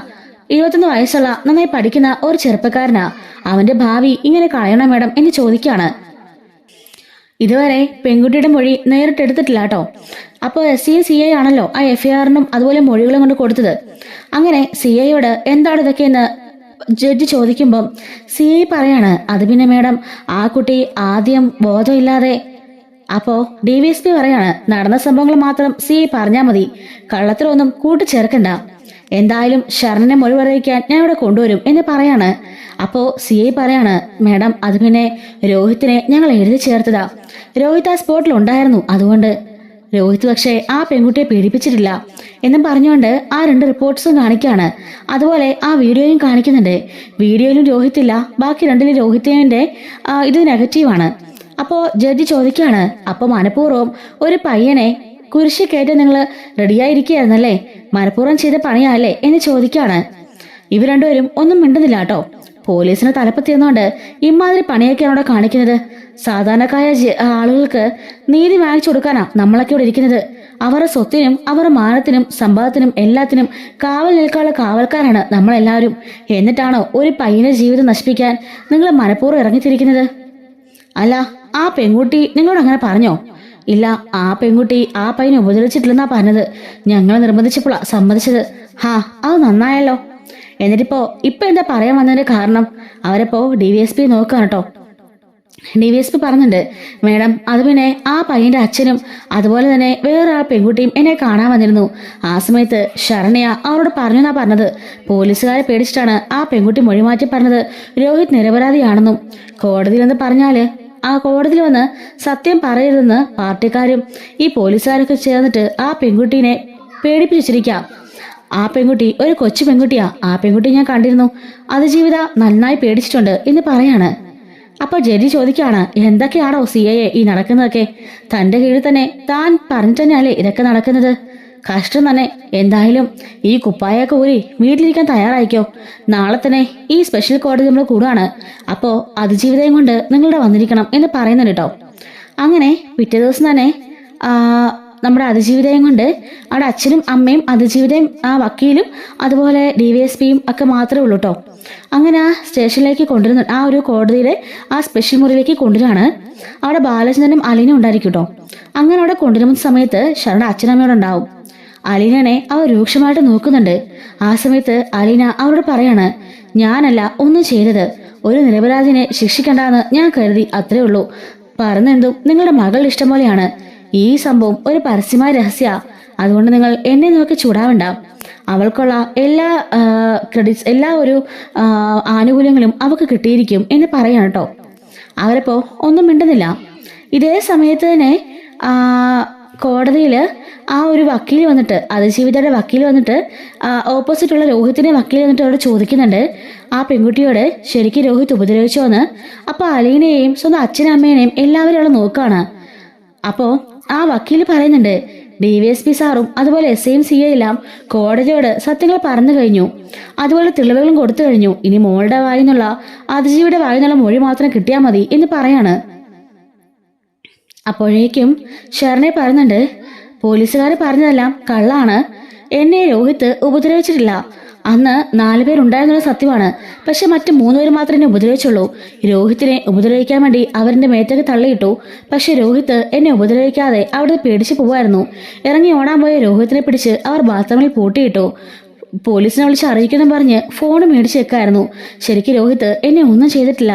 21 വയസ്സുള്ള നന്നായി പഠിക്കുന്ന ഒരു ചെറുപ്പക്കാരനാ. അവന്റെ ഭാവി ഇങ്ങനെ കളയണം മാഡം എന്ന് ചോദിക്കാണ്. ഇതുവരെ പെൺകുട്ടിയുടെ മൊഴി നേരിട്ടെടുത്തിട്ടില്ല കേട്ടോ. അപ്പോൾ SIയും CI ആണല്ലോ ആ FIRനും അതുപോലെ മൊഴികളും കൊണ്ട് കൊടുത്തത്. അങ്ങനെ CIയോട് എന്താണ് ഇതൊക്കെയെന്ന് ജഡ്ജി ചോദിക്കുമ്പം CI പറയാണ്, അത് പിന്നെ മാഡം ആ കുട്ടി ആദ്യം ബോധമില്ലാതെ. അപ്പോ DVSP പറയാണ്, നടന്ന സംഭവങ്ങൾ മാത്രം CI പറഞ്ഞാൽ മതി, കള്ളത്തരമൊന്നും കൂട്ടിച്ചേർക്കണ്ട. എന്തായാലും ശരണിനെ മൊഴി പറയിക്കാൻ ഞാൻ ഇവിടെ കൊണ്ടുവരും എന്ന് പറയാണ്. അപ്പോ CI പറയാണ്, മാഡം അത് പിന്നെ രോഹിത്തിനെ ഞങ്ങൾ എഴുതി ചേർത്തതാ. രോഹിത് ആ സ്പോട്ടിൽ ഉണ്ടായിരുന്നു. അതുകൊണ്ട് രോഹിത് പക്ഷേ ആ പെൺകുട്ടിയെ പീഡിപ്പിച്ചിട്ടില്ല എന്നും പറഞ്ഞുകൊണ്ട് ആ 2 റിപ്പോർട്ട്സും കാണിക്കാണ്. അതുപോലെ ആ വീഡിയോയും കാണിക്കുന്നുണ്ട്. വീഡിയോയിലും രോഹിത്തില്ല, ബാക്കി 2ലും രോഹിത്തിന്റെ ഇത് നെഗറ്റീവാണ്. അപ്പോ ജഡ്ജി ചോദിക്കാണ്, അപ്പൊ മനഃപൂർവ്വം ഒരു പയ്യനെ കുരിശി കയറ്റി നിങ്ങൾ റെഡിയായിരിക്കുകയായിരുന്നല്ലേ? മനഃപൂർവ്വം ചെയ്ത പണിയല്ലേ എന്ന് ചോദിക്കാണ്. ഇവർ രണ്ടുപേരും ഒന്നും മിണ്ടുന്നില്ല കേട്ടോ. പോലീസിന് തലപ്പത്തിരുന്നോണ്ട് ഇമാതിരി പണിയൊക്കെയാണ് അവിടെ കാണിക്കുന്നത്. സാധാരണക്കാരായ ആളുകൾക്ക് നീതി വാങ്ങിച്ചു കൊടുക്കാനാ നമ്മളൊക്കെ ഇവിടെ ഇരിക്കുന്നത്. അവരുടെ സ്വത്തിനും അവരുടെ മാനത്തിനും സമ്പാദത്തിനും എല്ലാത്തിനും കാവൽ നിൽക്കാനുള്ള കാവൽക്കാരാണ് നമ്മളെല്ലാവരും. എന്നിട്ടാണോ ഒരു പയ്യന്റെ ജീവിതം നശിപ്പിക്കാൻ നിങ്ങൾ മനഃപൂർവ്വം ഇറങ്ങിത്തിരിക്കുന്നത്? അല്ല, ആ പെൺകുട്ടി നിങ്ങളോട് അങ്ങനെ പറഞ്ഞോ? ഇല്ല, ആ പെൺകുട്ടി ആ പയ്യനെ ഉപദ്രവിച്ചിട്ടില്ലെന്നാ പറഞ്ഞത്. ഞങ്ങൾ നിർബന്ധിച്ചപ്പോഴാ സമ്മതിച്ചത്. അത് നന്നായല്ലോ. എന്നിട്ടിപ്പോ എന്താ പറയാൻ വന്നതിന്റെ കാരണം? അവരപ്പോ DVSP നോക്കുകയാണ് കേട്ടോ. DVSP പറഞ്ഞിട്ടുണ്ട്, മേഡം അത് പിന്നെ ആ പയ്യന്റെ അച്ഛനും അതുപോലെ തന്നെ വേറൊരാ പെൺകുട്ടിയും എന്നെ കാണാൻ വന്നിരുന്നു. ആ സമയത്ത് ശരണ്യ അവരോട് പറഞ്ഞെന്നാ പറഞ്ഞത്. പോലീസുകാരെ പേടിച്ചിട്ടാണ് ആ പെൺകുട്ടി മൊഴി മാറ്റി പറഞ്ഞത് രോഹിത് നിരപരാധിയാണെന്നും. കോടതിയിലെന്ന് പറഞ്ഞാല് ആ കോടതിയിൽ വന്ന് സത്യം പറയരുതെന്ന് പാർട്ടിക്കാരും ഈ പോലീസുകാരൊക്കെ ചേർന്നിട്ട് ആ പെൺകുട്ടീനെ പേടിപ്പിച്ചിരിക്കാം. ആ പെൺകുട്ടി ഒരു കൊച്ചു പെൺകുട്ടിയാ. ആ പെൺകുട്ടി ഞാൻ കണ്ടിരുന്നു. അതിജീവിത നന്നായി പേടിച്ചിട്ടുണ്ട് എന്ന് പറയാണ്. അപ്പൊ ജഡ്ജി ചോദിക്കാണ്, എന്തൊക്കെയാണോ CA ഈ നടക്കുന്നതൊക്കെ? തന്റെ കീഴിൽ തന്നെ താൻ പറഞ്ഞിട്ട് തന്നെയല്ലേ ഇതൊക്കെ നടക്കുന്നത്? കഷ്ടം തന്നെ. എന്തായാലും ഈ കുപ്പായൊക്കെ ഊരി വീട്ടിലിരിക്കാൻ തയ്യാറായിക്കോ. നാളെ തന്നെ ഈ സ്പെഷ്യൽ കോടതി നമ്മൾ കൂടുകയാണ്. അപ്പോ അതിജീവിതയും കൊണ്ട് നിങ്ങളുടെ വന്നിരിക്കണം എന്ന് പറയുന്നുണ്ട് കേട്ടോ. അങ്ങനെ പിറ്റേ ദിവസം തന്നെ നമ്മുടെ അതിജീവിതയും കൊണ്ട് അവിടെ അച്ഛനും അമ്മയും അതിജീവിതയും ആ വക്കീലും അതുപോലെ DYSPയും ഒക്കെ മാത്രമേ ഉള്ളൂ കേട്ടോ. അങ്ങനെ ആ സ്റ്റേഷനിലേക്ക് കൊണ്ടുവരുന്ന ആ ഒരു കോടതിയുടെ ആ സ്പെഷ്യൽ മുറിയിലേക്ക് കൊണ്ടുവരാണ്. അവിടെ ബാലചന്ദ്രനും അലീനും ഉണ്ടായിരിക്കും കേട്ടോ. അങ്ങനെ അവിടെ കൊണ്ടുവരുന്ന സമയത്ത് ശരണ അച്ഛനമ്മയോട് ഉണ്ടാവും. അലീനനെ അവർ രൂക്ഷമായിട്ട് നോക്കുന്നുണ്ട്. ആ സമയത്ത് അലീന അവരോട് പറയാണ്, ഞാനല്ല ഒന്നും ചെയ്തത്. ഒരു നിരപരാധിനെ ശിക്ഷിക്കണ്ടെന്ന് ഞാൻ കരുതി, അത്രേ ഉള്ളൂ. പറഞ്ഞെന്തും നിങ്ങളുടെ മകളുടെ ഇഷ്ടം പോലെയാണ്. ഈ സംഭവം ഒരു പരസ്യമായ രഹസ്യ. അതുകൊണ്ട് നിങ്ങൾ എന്നെ നോക്കി ചൂടാവണ്ട. അവൾക്കുള്ള എല്ലാ ക്രെഡിറ്റ്സ്, എല്ലാ ഒരു ആനുകൂല്യങ്ങളും അവൾക്ക് കിട്ടിയിരിക്കും എന്ന് പറയാണ് കേട്ടോ. അവരപ്പോ ഒന്നും മിണ്ടുന്നില്ല. ഇതേ സമയത്ത് തന്നെ കോടതിയിൽ ആ ഒരു വക്കീൽ വന്നിട്ട്, അതിജീവിതയുടെ വക്കീൽ വന്നിട്ട് ഓപ്പോസിറ്റുള്ള രോഹിത്തിന്റെ വക്കീൽ വന്നിട്ട് അവിടെ ചോദിക്കുന്നുണ്ട്, ആ പെൺകുട്ടിയോട് ശരിക്കും രോഹിത് ഉപദ്രവിച്ചോന്ന്. അപ്പൊ അലീനയെയും സ്വന്തം അച്ഛനും അമ്മേനെയും എല്ലാവരും അവിടെ നോക്കാണ്. അപ്പോ ആ വക്കീൽ പറയുന്നുണ്ട്, DYSP സാറും അതുപോലെ SIയും CA എല്ലാം കോടതിയോട് സത്യങ്ങൾ പറഞ്ഞു കഴിഞ്ഞു. അതുപോലെ തെളിവുകളും കൊടുത്തു കഴിഞ്ഞു. ഇനി മോളുടെ വായിന്നുള്ള അതിജീവിയുടെ വായിന്നുള്ള മൊഴി മാത്രം കിട്ടിയാൽ മതി എന്ന് പറയാണ്. അപ്പോഴേക്കും ശരണെ പറയുന്നുണ്ട്, പോലീസുകാർ പറഞ്ഞതെല്ലാം കള്ളാണ്. എന്നെ രോഹിത് ഉപദ്രവിച്ചിട്ടില്ല. അന്ന് 4 പേരുണ്ടായിരുന്നുള്ള സത്യമാണ്. പക്ഷെ മറ്റ് 3 പേര് മാത്രമേ എന്നെ ഉപദ്രവിച്ചുള്ളൂ. രോഹിത്തിനെ ഉപദ്രവിക്കാൻ വേണ്ടി അവരുടെ മേത്തേക്ക് തള്ളിയിട്ടു. പക്ഷെ രോഹിത് എന്നെ ഉപദ്രവിക്കാതെ അവിടെ പേടിച്ചു പോവായിരുന്നു. ഇറങ്ങി ഓടാൻ പോയ രോഹിത്തിനെ പിടിച്ച് അവർ ബാത്റൂമിൽ പൂട്ടിയിട്ടു. പോലീസിനെ വിളിച്ച് അറിയിക്കുന്നു പറഞ്ഞ് ഫോൺ മേടിച്ച് വെക്കായിരുന്നു. ശരിക്കും രോഹിത് എന്നെ ഒന്നും ചെയ്തിട്ടില്ല.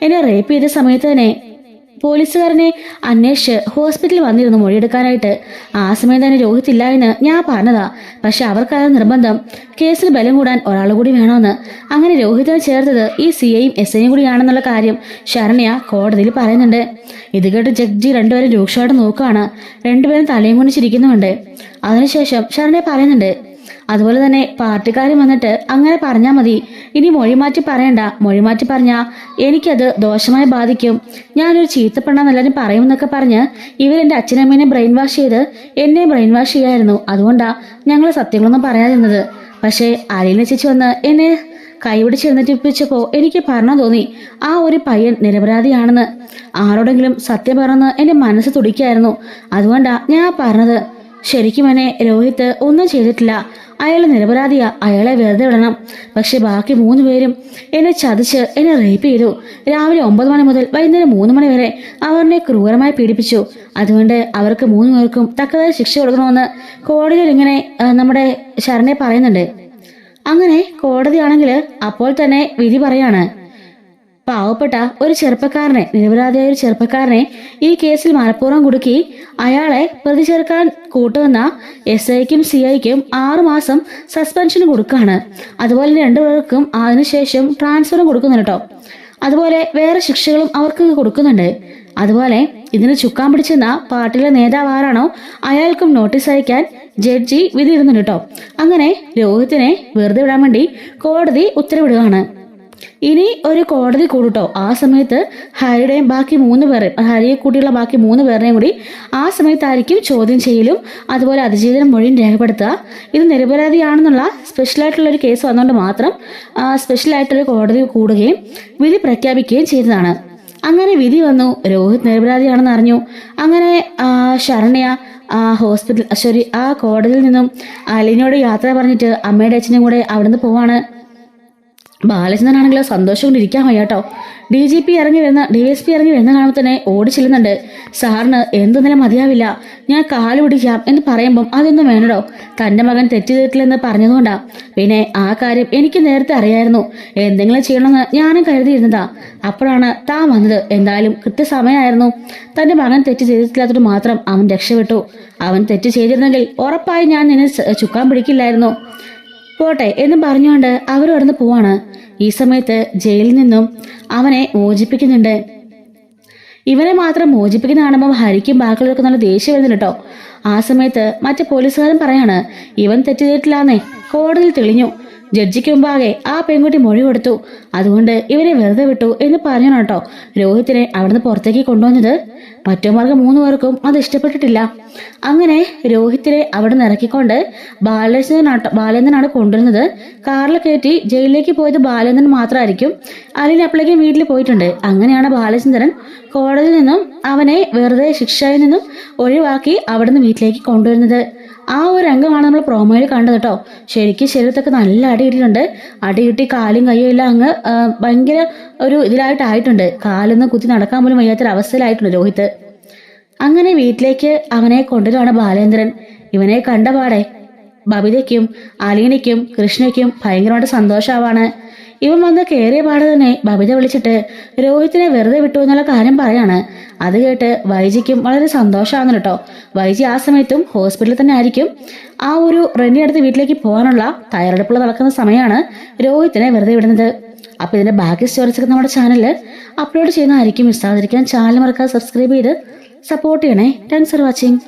എന്നെ റേപ്പ് ചെയ്ത സമയത്ത് തന്നെ പോലീസുകാരനെ അന്വേഷിച്ച് ഹോസ്പിറ്റലിൽ വന്നിരുന്നു മൊഴിയെടുക്കാനായിട്ട്. ആ സമയം തന്നെ രോഹിത് ഇല്ല എന്ന് ഞാൻ പറഞ്ഞതാ. പക്ഷെ അവർക്കായ നിർബന്ധം കേസിൽ ബലം കൂടാൻ ഒരാൾ കൂടി വേണമെന്ന്. അങ്ങനെ രോഹിതിനെ ചേർത്തത് ഈ CAയും SIയും കൂടിയാണെന്നുള്ള കാര്യം ശരണ്യ കോടതിയിൽ പറയുന്നുണ്ട്. ഇത് കേട്ട് ജഡ്ജി രണ്ടുപേരും രൂക്ഷമായിട്ട് നോക്കുകയാണ്. രണ്ടുപേരും തലയും കൊണ്ട് ചിരിക്കുന്നുമുണ്ട്. അതിനുശേഷം ശരണ്യ പറയുന്നുണ്ട്, അതുപോലെ തന്നെ പാർട്ടിക്കാർ വന്നിട്ട് അങ്ങനെ പറഞ്ഞാൽ മതി, ഇനി മൊഴിമാറ്റി പറയണ്ട. മൊഴിമാറ്റി പറഞ്ഞാൽ എനിക്കത് ദോഷമായി ബാധിക്കും. ഞാനൊരു ചീത്തപ്പെടാൻ എല്ലാവരും പറയുമെന്നൊക്കെ പറഞ്ഞ് ഇവരെൻ്റെ അച്ഛനമ്മേനെ ബ്രെയിൻ വാഷ് ചെയ്ത് എന്നെ ബ്രെയിൻ വാഷ് ചെയ്യായിരുന്നു. അതുകൊണ്ടാ ഞങ്ങൾ സത്യങ്ങളൊന്നും പറയാതിരുന്നത്. പക്ഷേ അലീന ചേച്ചി വന്ന് എന്നെ കൈപിടിച്ചെഴുന്നേറ്റിപ്പിച്ചപ്പോൾ എനിക്ക് പറഞ്ഞു തോന്നി ആ ഒരു പയ്യൻ നിരപരാധിയാണെന്ന്. ആരോടെങ്കിലും സത്യം പറഞ്ഞ് എൻ്റെ മനസ്സ് തുടിക്കായിരുന്നു. അതുകൊണ്ടാ ഞാൻ പറഞ്ഞത്. ശരിക്കും എന്നെ രോഹിത് ഒന്നും ചെയ്തിട്ടില്ല. അയാൾ നിരപരാധിയാ. അയാളെ വെറുതെ വിടണം. പക്ഷെ ബാക്കി 3 പേരും എന്നെ ചതിച്ച് എന്നെ റേപ്പ് ചെയ്തു. രാവിലെ 9 മണി മുതൽ വൈകുന്നേരം 3 മണി വരെ അവരെ ക്രൂരമായി പീഡിപ്പിച്ചു. അതുകൊണ്ട് അവർക്ക് 3 പേർക്കും തക്കതായ ശിക്ഷ കൊടുക്കണമെന്ന് കോടതിയിൽ ഇങ്ങനെ നമ്മുടെ ശരണ്യ പറയുന്നുണ്ട്. അങ്ങനെ കോടതിയാണെങ്കിൽ അപ്പോൾ തന്നെ വിധി പറയാണ്, പാവപ്പെട്ട ഒരു ചെറുപ്പക്കാരനെ, നിരപരാധിയായ ഒരു ചെറുപ്പക്കാരനെ ഈ കേസിൽ മനഃപൂർവ്വം കുടുക്കി അയാളെ പ്രതി ചേർക്കാൻ കൂട്ടുവന്ന SIക്കും CIക്കും 6 മാസം സസ്പെൻഷൻ കൊടുക്കുകയാണ്. അതുപോലെ 2 പേർക്കും അതിനുശേഷം ട്രാൻസ്ഫറും കൊടുക്കുന്നുണ്ട് കേട്ടോ. അതുപോലെ വേറെ ശിക്ഷകളും അവർക്ക് കൊടുക്കുന്നുണ്ട്. അതുപോലെ ഇതിന് ചുക്കാൻ പിടിച്ചെന്ന പാർട്ടിയിലെ നേതാവ് ആരാണോ അയാൾക്കും നോട്ടീസ് അയക്കാൻ ജഡ്ജി വിധി ഇടുന്നുണ്ട് കേട്ടോ. അങ്ങനെ രോഹിത്തിനെ വെറുതെ വിടാൻ വേണ്ടി കോടതി ഉത്തരവിടുകയാണ്. ഇനി ഒരു കോടതി കൂടട്ടോ. ആ സമയത്ത് ഹരിയുടെയും ബാക്കി 3 പേരെയും, ഹരിയെ കൂട്ടിയുള്ള ബാക്കി 3 പേരുടെയും കൂടി ആ സമയത്തായിരിക്കും ചോദ്യം ചെയ്യലും അതുപോലെ അതിജീവനം മൊഴിയും രേഖപ്പെടുത്തുക. ഇത് നിരപരാധിയാണെന്നുള്ള സ്പെഷ്യലായിട്ടുള്ള ഒരു കേസ് വന്നുകൊണ്ട് മാത്രം സ്പെഷ്യലായിട്ടൊരു കോടതി കൂടുകയും വിധി പ്രഖ്യാപിക്കുകയും ചെയ്തതാണ്. അങ്ങനെ വിധി വന്നു. രോഹിത് നിരപരാധിയാണെന്ന് അറിഞ്ഞു. അങ്ങനെ ശരണ്യ ആ കോടതിയിൽ നിന്നും അലീനയോട് യാത്ര പറഞ്ഞിട്ട് അമ്മയുടെ അച്ഛനും കൂടെ അവിടുന്ന് പോവാണ്. ബാലചന്ദ്രനാണെങ്കിലോ സന്തോഷം കൊണ്ടിരിക്കാൻ വയ്യാട്ടോ. DGP ഇറങ്ങി വരുന്ന DYSP ഇറങ്ങി വരുന്ന കാണുമ്പോൾ തന്നെ ഓടി ചെല്ലുന്നുണ്ട്. സാറിന് എന്തെന്നാലും മതിയാവില്ല, ഞാൻ കാല് പിടിക്കാം എന്ന് പറയുമ്പം അതൊന്നും വേണടോ. തന്റെ മകൻ തെറ്റ് ചെയ്തിട്ടില്ലെന്ന് പറഞ്ഞതുകൊണ്ടാ. പിന്നെ ആ കാര്യം എനിക്ക് നേരത്തെ അറിയായിരുന്നു. എന്തെങ്കിലും ചെയ്യണമെന്ന് ഞാനും കരുതിയിരുന്നതാ. അപ്പോഴാണ് താൻ വന്നത്. എന്തായാലും കൃത്യസമയമായിരുന്നു. തന്റെ മകൻ തെറ്റ് ചെയ്തിട്ടില്ലാത്തത് മാത്രം അവൻ രക്ഷപ്പെട്ടു. അവൻ തെറ്റ് ചെയ്തിരുന്നെങ്കിൽ ഉറപ്പായി ഞാൻ നിന്നെ ചുക്കാൻ പിടിക്കില്ലായിരുന്നു. പോട്ടെ എന്ന് പറഞ്ഞുകൊണ്ട് അവർ കടന്ന് പോവാണ്. ഈ സമയത്ത് ജയിലിൽ നിന്നും അവനെ മോചിപ്പിക്കുന്നുണ്ട്. ഇവനെ മാത്രം മോചിപ്പിക്കുന്ന കാണുമ്പോൾ ഹരിക്കും ബാക്കിയുള്ളവർക്ക് നല്ല ദേഷ്യം വരുന്നുണ്ട് കേട്ടോ. ആ സമയത്ത് മറ്റേ പോലീസുകാരൻ പറയാണ്, ഇവൻ തെറ്റ് ചെയ്തിട്ടില്ലാന്നേ, കോടതിയിൽ തെളിഞ്ഞു. ജഡ്ജിക്ക് മുമ്പാകെ ആ പെൺകുട്ടി മൊഴി കൊടുത്തു, അതുകൊണ്ട് ഇവരെ വെറുതെ വിട്ടു എന്ന് പറഞ്ഞു കേട്ടോ രോഹിത്തിനെ അവിടുന്ന് പുറത്തേക്ക് കൊണ്ടുവന്നത്. മറ്റവർക്ക് 3 പേർക്കും അത് ഇഷ്ടപ്പെട്ടിട്ടില്ല. അങ്ങനെ രോഹിത്തിനെ അവിടെ നിന്ന് ഇറക്കിക്കൊണ്ട് ബാലേന്ദ്രനാണ് കൊണ്ടുവരുന്നത്. കാറിൽ കയറ്റി ജയിലിലേക്ക് പോയത് ബാലേന്ദ്രൻ മാത്രമായിരിക്കും. അലീന അപ്പോഴേക്കും വീട്ടിൽ പോയിട്ടുണ്ട്. അങ്ങനെയാണ് ബാലചന്ദ്രൻ കോടതിയിൽ നിന്നും അവനെ വെറുതെ ശിക്ഷയിൽ നിന്നും ഒഴിവാക്കി അവിടുന്ന് വീട്ടിലേക്ക് കൊണ്ടുവരുന്നത്. ആ ഒരു രംഗമാണ് നമ്മൾ പ്രോമോയിൽ കണ്ടത് കേട്ടോ. ശരിക്കും ശരീരത്തൊക്കെ നല്ല അടി കിട്ടിയിട്ടുണ്ട്. അടി കിട്ടി കാലും കയ്യും എല്ലാം അങ്ങ് ഭയങ്കര ഒരു ഇതിലായിട്ടായിട്ടുണ്ട്. കാലൊന്ന് കുത്തി നടക്കാൻ പോലും വയ്യാത്തൊരവസ്ഥയിലായിട്ടുണ്ട് രോഹിത്ത്. അങ്ങനെ വീട്ടിലേക്ക് അവനെ കൊണ്ടുവരുവാണ് ബാലേന്ദ്രൻ. ഇവനെ കണ്ടപാടെ ബബിതയ്ക്കും അലീനയ്ക്കും കൃഷ്ണയ്ക്കും ഭയങ്കരമായിട്ട് സന്തോഷമാവാണ്. ഇവൻ വന്ന് കയറിയ പാടെ തന്നെ ബബിത വിളിച്ചിട്ട് രോഹിത്തിനെ വെറുതെ വിട്ടു എന്നുള്ള കാര്യം പറയാണ്. അത് കേട്ട് വൈജിക്കും വളരെ സന്തോഷമാണ് കേട്ടോ. വൈജി ആ സമയത്തും ഹോസ്പിറ്റലിൽ തന്നെ ആയിരിക്കും. ആ ഒരു റെന്റി അടുത്ത് വീട്ടിലേക്ക് പോകാനുള്ള തയ്യാറെടുപ്പുകൾ നടക്കുന്ന സമയമാണ് രോഹിത്തിനെ വെറുതെ വിടുന്നത്. അപ്പൊ ഇതിന്റെ ബാക്കി സ്റ്റോറീസ് നമ്മുടെ ചാനലിൽ അപ്ലോഡ് ചെയ്യുന്നതായിരിക്കും. മിസ്സാതിരിക്കാൻ ചാനൽ മറക്കാതെ സബ്സ്ക്രൈബ് ചെയ്ത് സപ്പോർട്ട് ചെയ്യണേ. Thanks for watching.